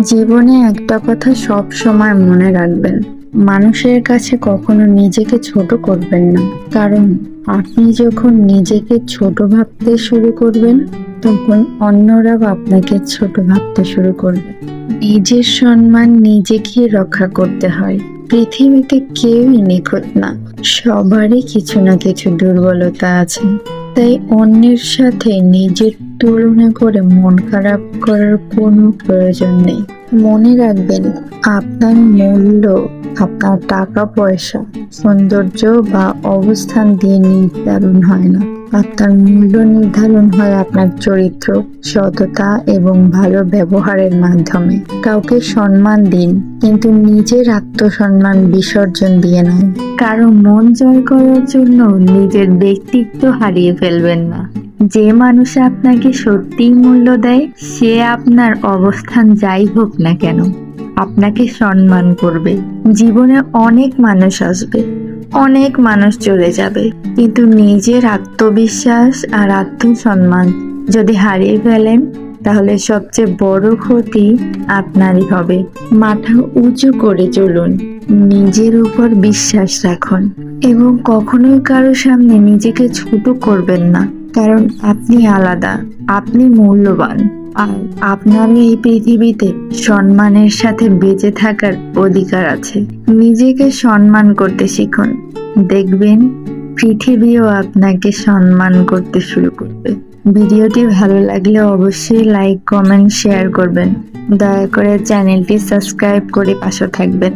জীবনে একটা কথা সব সময় মনে রাখবেন, মানুষের কাছে কখনো নিজেকে ছোট করবেন না। কারণ আপনি যখন নিজেকে ছোট ভাবতে শুরু করবেন, তখন অন্যরাও আপনাকে ছোট ভাবতে শুরু করবে। নিজের সম্মান নিজেকেই রক্ষা করতে হয়। পৃথিবীতে কেউই নিখুঁত না, সবারই কিছু না কিছু দুর্বলতা আছে। তাই অন্যের সাথে নিজের তুলনা করে মন খারাপ করার কোনো প্রয়োজন নেই। মনে রাখবেন, আপনার মূল্য আপনার টাকা পয়সা, সৌন্দর্য বা অবস্থান দিয়ে নির্ধারণ হয় না। আপনার মূল্য নির্ধারণ হয় আপনার চরিত্র, সততা এবং ভালো ব্যবহারের মাধ্যমে। কাউকে সম্মান দিন, কিন্তু নিজের আত্মসম্মান বিসর্জন দিয়ে নয়। কারো মন জয় করার জন্য নিজের ব্যক্তিত্ব হারিয়ে ফেলবেন না। যে মানুষ আপনাকে সত্যিই মূল্য দেয়, সে আপনার অবস্থান যাই হোক না কেন আপনাকে সম্মান করবে। জীবনে অনেক মানুষ আসবে, অনেক মানুষ চলে যাবে, কিন্তু নিজের আত্মবিশ্বাস আর আত্মসম্মান যদি হারিয়ে ফেলেন, তাহলে সবচেয়ে বড় ক্ষতি আপনারই হবে। মাথা উঁচু করে চলুন, নিজের উপর বিশ্বাস রাখুন এবং কখনোই কারো সামনে নিজেকে ছোট করবেন না। কারণ আপনি আলাদা, আপনি মূল্যবান, আর আপনার এই পৃথিবীতে সম্মানের সাথে বেঁচে থাকার অধিকার আছে। নিজেকে সম্মান করতে শিখুন, দেখবেন পৃথিবীও আপনাকে সম্মান করতে শুরু করবে। ভিডিওটি ভালো লাগলে অবশ্যই লাইক, কমেন্ট, শেয়ার করবেন। দয়া করে চ্যানেলটি সাবস্ক্রাইব করে পাশে থাকবেন।